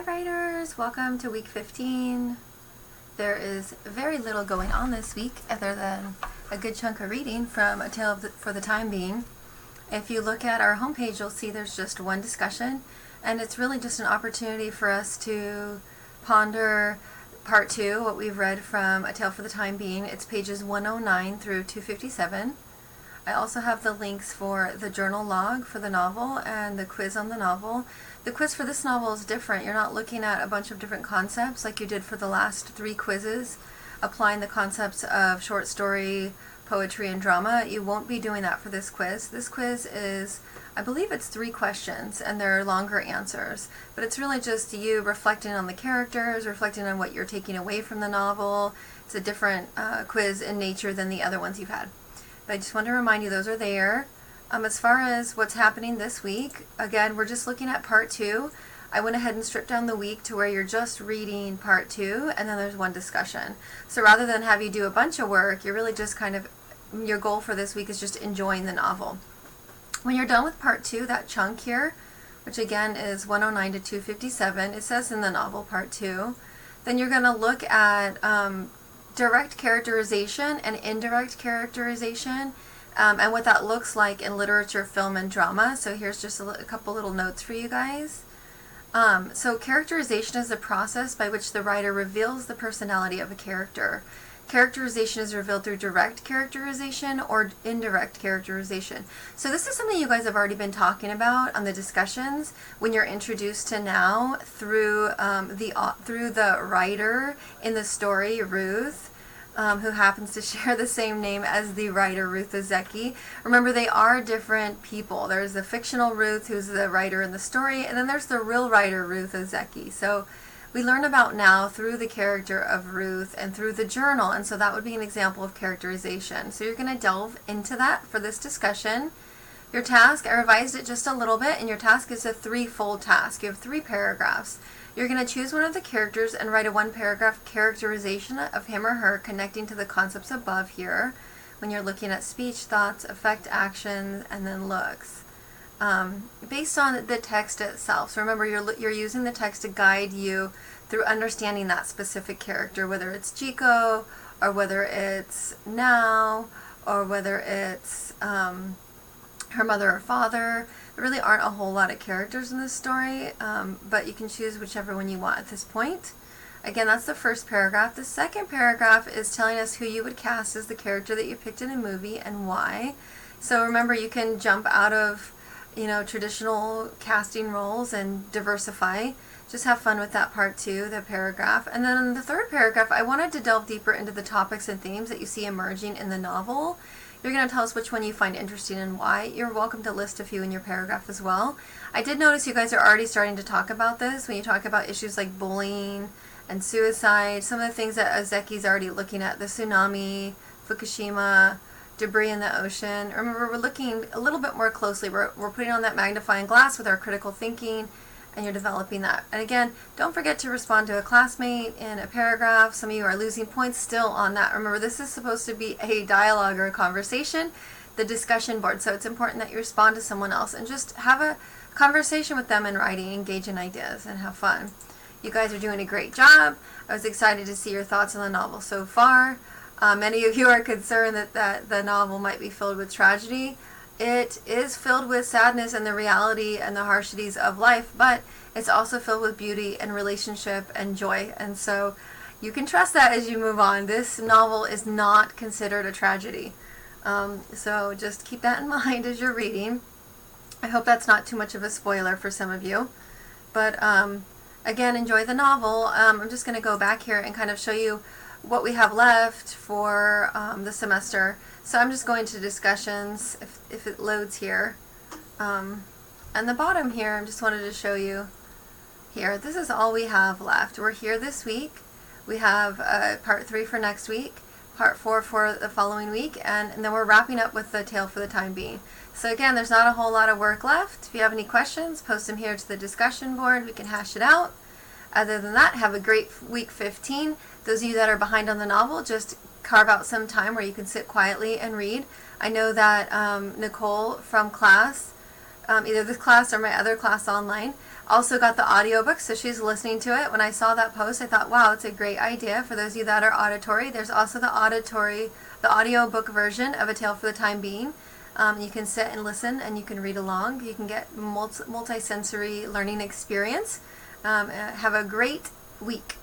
writers, welcome to week 15. There is very little going on this week other than a good chunk of reading from A Tale for the Time Being. If you look at our homepage, you'll see there's just one discussion, and it's really just an opportunity for us to ponder part 2, what we've read from A Tale for the Time Being. It's pages 109 through 257. I also have the links for the journal log for the novel and the quiz on the novel. The quiz for this novel is different. You're not looking at a bunch of different concepts like you did for the last 3 quizzes, applying the concepts of short story, poetry, and drama. You won't be doing that for this quiz. This quiz is, I believe it's 3 questions, and they're longer answers. But it's really just you reflecting on the characters, reflecting on what you're taking away from the novel. It's a different quiz in nature than the other ones you've had. But I just want to remind you those are there. As far as what's happening this week, again, we're just looking at part 2. I went ahead and stripped down the week to where you're just reading part 2, and then there's one discussion. So rather than have you do a bunch of work, you're really just kind of, your goal for this week is just enjoying the novel. When you're done with part 2, that chunk here, which again is 109 to 257, it says in the novel part 2, then you're going to look at direct characterization and indirect characterization, and what that looks like in literature, film, and drama. So here's just a couple little notes for you guys. So characterization is the process by which the writer reveals the personality of a character. Characterization is revealed through direct characterization or indirect characterization. So this is something you guys have already been talking about on the discussions when you're introduced to now through the writer in the story, Ruth, who happens to share the same name as the writer, Ruth Ozeki. Remember, they are different people. There's the fictional Ruth, who's the writer in the story, and then there's the real writer, Ruth Ozeki. So we learn about now through the character of Ruth and through the journal, and so that would be an example of characterization. So you're going to delve into that for this discussion. Your task, I revised it just a little bit, and your task is a 3-fold task. You have 3 paragraphs. You're going to choose one of the characters and write a 1-paragraph characterization of him or her connecting to the concepts above here when you're looking at speech, thoughts, affect, actions, and then looks. Based on the text itself. So remember, you're using the text to guide you through understanding that specific character, whether it's Chico, or whether it's Now, or whether it's her mother or father. There really aren't a whole lot of characters in this story, but you can choose whichever one you want at this point. Again, that's the first paragraph. The second paragraph is telling us who you would cast as the character that you picked in a movie and why. So remember, you can jump out of traditional casting roles and diversify. Just have fun with that part too, the paragraph. And then in the third paragraph, I wanted to delve deeper into the topics and themes that you see emerging in the novel. You're going to tell us which one you find interesting and why. You're welcome to list a few in your paragraph as well. I did notice you guys are already starting to talk about this when you talk about issues like bullying and suicide, some of the things that Ozeki's already looking at, the tsunami, Fukushima, debris in the ocean. Remember, we're looking a little bit more closely. We're putting on that magnifying glass with our critical thinking, and you're developing that. And again, don't forget to respond to a classmate in a paragraph. Some of you are losing points still on that. Remember, this is supposed to be a dialogue or a conversation, the discussion board. So it's important that you respond to someone else and just have a conversation with them in writing, engage in ideas, and have fun. You guys are doing a great job. I was excited to see your thoughts on the novel so far. Many of you are concerned that the novel might be filled with tragedy. It is filled with sadness and the reality and the harshities of life, but it's also filled with beauty and relationship and joy. And so you can trust that as you move on. This novel is not considered a tragedy. So just keep that in mind as you're reading. I hope that's not too much of a spoiler for some of you. But again, enjoy the novel. I'm just going to go back here and kind of show you what we have left for the semester. So I'm just going to discussions if it loads here. And the bottom here, I just wanted to show you here. This is all we have left. We're here this week. We have part 3 for next week, part 4 for the following week, and then we're wrapping up with the Tale for the Time Being. So again, there's not a whole lot of work left. If you have any questions, post them here to the discussion board. We can hash it out. Other than that, have a great week 15. Those of you that are behind on the novel, just carve out some time where you can sit quietly and read. I know that Nicole from class, either this class or my other class online, Also got the audiobook, so she's listening to it. When I saw that post, I thought, wow, it's a great idea for those of you that are auditory. There's also the audiobook version of A Tale for the Time Being. You can sit and listen, and you can read along. You can get multi-sensory learning experience. Have a great week.